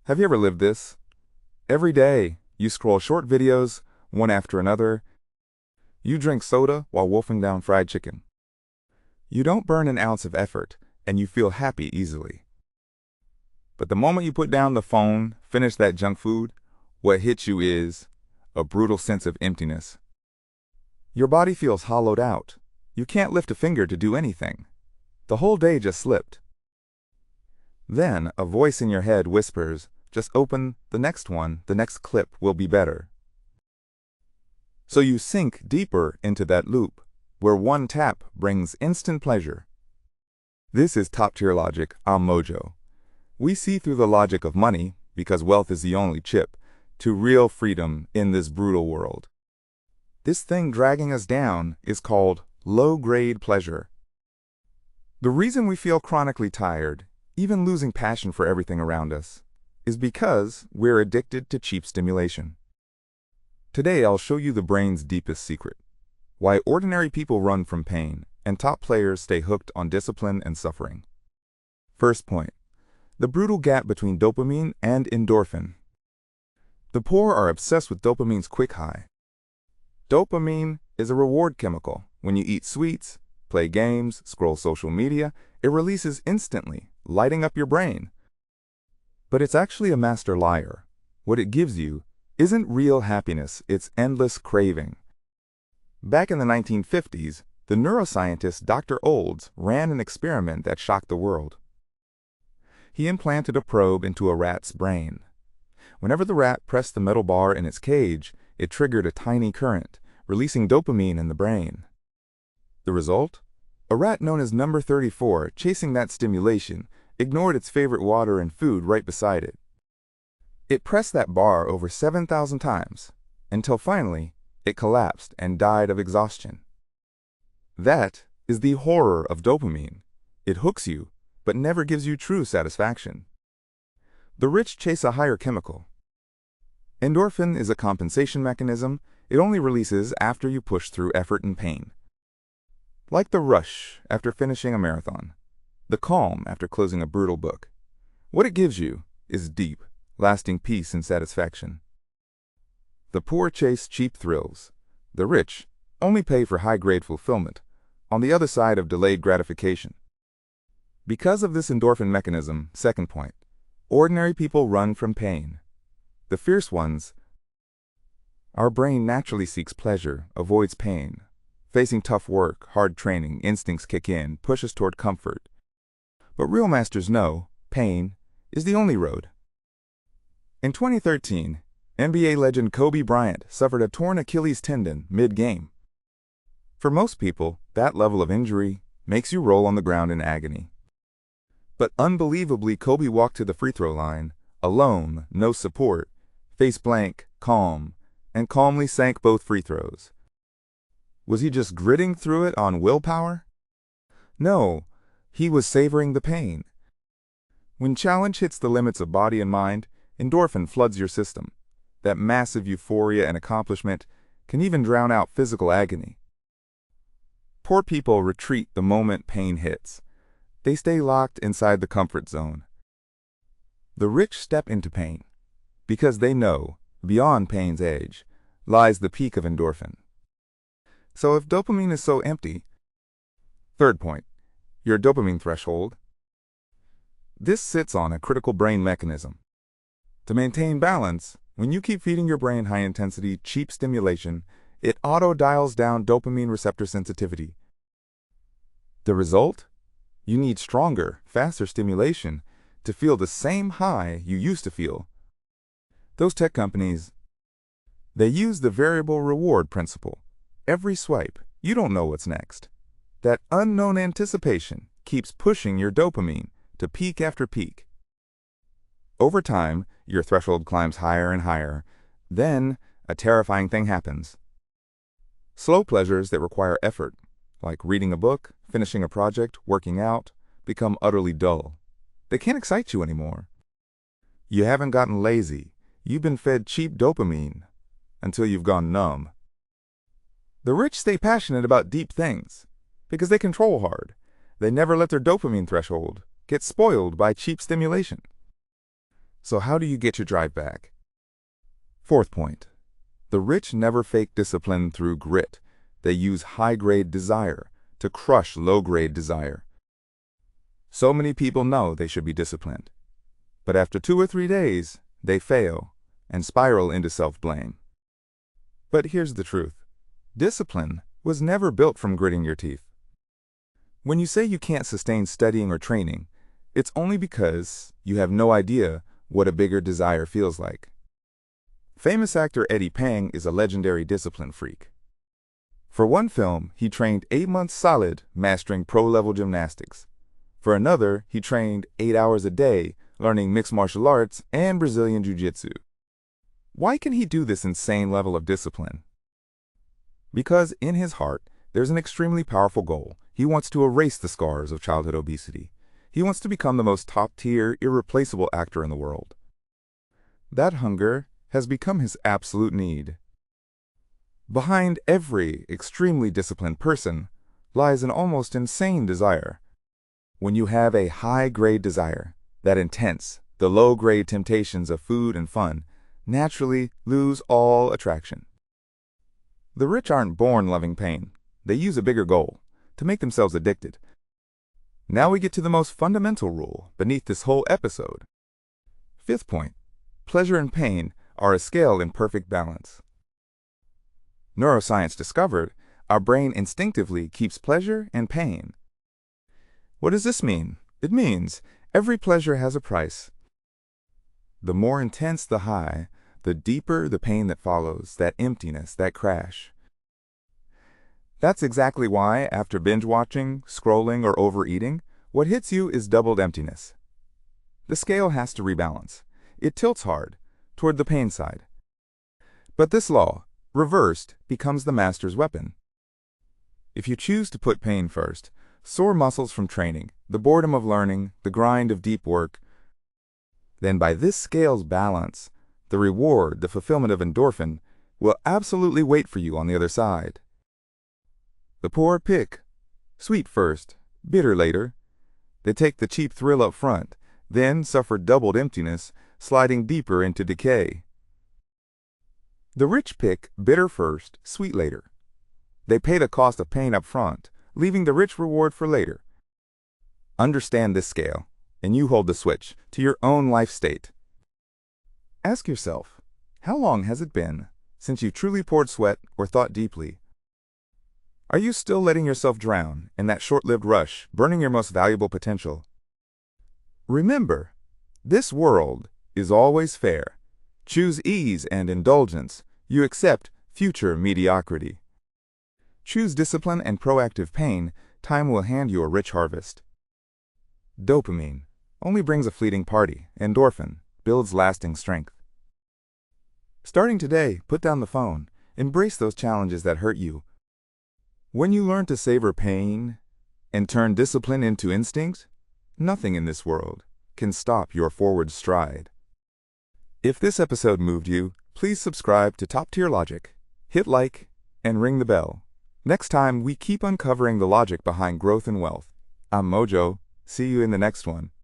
Have you ever lived this? Every day, you scroll short videos, one after another. You drink soda while wolfing down fried chicken. You don't burn an ounce of effort, and you feel happy easily. But the moment you put down the phone, finish that junk food, what hits you is a brutal sense of emptiness. Your body feels hollowed out. You can't lift a finger to do anything. The whole day just slipped. Then a voice in your head whispers, just open the next one, the next clip will be better. So you sink deeper into that loop, where one tap brings instant pleasure. This is top-tier logic, mojo. We see through the logic of money, because wealth is the only chip, to real freedom in this brutal world. This thing dragging us down is called low-grade pleasure. The reason we feel chronically tired, even losing passion for everything around us, is because we're addicted to cheap stimulation. Today I'll show you the brain's deepest secret, why ordinary people run from pain and top players stay hooked on discipline and suffering. First point, the brutal gap between dopamine and endorphin. The poor are obsessed with dopamine's quick high. Dopamine is a reward chemical. When you eat sweets, play games, scroll social media, it releases instantly, lighting up your brain. But it's actually a master liar. What it gives you isn't real happiness, it's endless craving. Back in the 1950s, the neuroscientist Dr. Olds ran an experiment that shocked the world. He implanted a probe into a rat's brain. Whenever the rat pressed the metal bar in its cage, it triggered a tiny current, releasing dopamine in the brain. The result? A rat known as number 34, chasing that stimulation, ignored its favorite water and food right beside it. It pressed that bar over 7,000 times, until finally, it collapsed and died of exhaustion. That is the horror of dopamine. It hooks you, but never gives you true satisfaction. The rich chase a higher chemical. Endorphin is a compensation mechanism. It only releases after you push through effort and pain. Like the rush after finishing a marathon, the calm after closing a brutal book. What it gives you is deep, lasting peace and satisfaction. The poor chase cheap thrills. The rich only pay for high-grade fulfillment, on the other side of delayed gratification. Because of this endorphin mechanism, second point, ordinary people run from pain. The fierce ones, our brain naturally seeks pleasure, avoids pain. Facing tough work, hard training, instincts kick in, push us toward comfort. But real masters know pain is the only road. In 2013, NBA legend Kobe Bryant suffered a torn Achilles tendon mid-game. For most people, that level of injury makes you roll on the ground in agony. But unbelievably, Kobe walked to the free throw line, alone, no support, face blank, calm, and calmly sank both free throws. Was he just gritting through it on willpower? No, he was savoring the pain. When challenge hits the limits of body and mind, endorphin floods your system. That massive euphoria and accomplishment can even drown out physical agony. Poor people retreat the moment pain hits. They stay locked inside the comfort zone. The rich step into pain, because they know, beyond pain's edge, lies the peak of endorphin. So if dopamine is so empty, third point, your dopamine threshold. This sits on a critical brain mechanism. To maintain balance, when you keep feeding your brain high-intensity, cheap stimulation, it auto-dials down dopamine receptor sensitivity. The result? You need stronger, faster stimulation to feel the same high you used to feel. Those tech companies, they use the variable reward principle. Every swipe, you don't know what's next. That unknown anticipation keeps pushing your dopamine to peak after peak. Over time, your threshold climbs higher and higher. Then, a terrifying thing happens. Slow pleasures that require effort, like reading a book, finishing a project, working out, become utterly dull. They can't excite you anymore. You haven't gotten lazy. You've been fed cheap dopamine until you've gone numb. The rich stay passionate about deep things because they control hard. They never let their dopamine threshold get spoiled by cheap stimulation. So how do you get your drive back? Fourth point. The rich never fake discipline through grit. They use high-grade desire to crush low-grade desire. So many people know they should be disciplined, but after 2 or 3 days, they fail and spiral into self-blame. But here's the truth. Discipline was never built from gritting your teeth. When you say you can't sustain studying or training, it's only because you have no idea what a bigger desire feels like. Famous actor Eddie Pang is a legendary discipline freak. For one film, he trained 8 months solid, mastering pro-level gymnastics. For another, he trained 8 hours a day, learning mixed martial arts and Brazilian jiu-jitsu. Why can he do this insane level of discipline? Because in his heart, there's an extremely powerful goal. He wants to erase the scars of childhood obesity. He wants to become the most top-tier, irreplaceable actor in the world. That hunger has become his absolute need. Behind every extremely disciplined person lies an almost insane desire. When you have a high-grade desire, that intense, the low-grade temptations of food and fun naturally lose all attraction. The rich aren't born loving pain. They use a bigger goal to make themselves addicted. Now we get to the most fundamental rule beneath this whole episode. Fifth point. Pleasure and pain are a scale in perfect balance. Neuroscience discovered our brain instinctively keeps pleasure and pain. What does this mean? It means every pleasure has a price. The more intense the high, the deeper the pain that follows, that emptiness, that crash. That's exactly why, after binge watching, scrolling, or overeating, what hits you is doubled emptiness. The scale has to rebalance. It tilts hard, toward the pain side. But this law, reversed, becomes the master's weapon. If you choose to put pain first, sore muscles from training, the boredom of learning, the grind of deep work, then by this scale's balance, the reward, the fulfillment of endorphin, will absolutely wait for you on the other side. The poor pick sweet first, bitter later. They take the cheap thrill up front, then suffer doubled emptiness, sliding deeper into decay. The rich pick bitter first, sweet later. They pay the cost of pain up front, leaving the rich reward for later. Understand this scale, and you hold the switch to your own life state. Ask yourself, how long has it been since you truly poured sweat or thought deeply? Are you still letting yourself drown in that short-lived rush, burning your most valuable potential? Remember, this world is always fair. Choose ease and indulgence. You accept future mediocrity. Choose discipline and proactive pain. Time will hand you a rich harvest. Dopamine only brings a fleeting party. Endorphin builds lasting strength. Starting today, put down the phone. Embrace those challenges that hurt you. When you learn to savor pain and turn discipline into instinct, nothing in this world can stop your forward stride. If this episode moved you, please subscribe to Top Tier Logic, hit like, and ring the bell. Next time, we keep uncovering the logic behind growth and wealth. I'm Mojo. See you in the next one.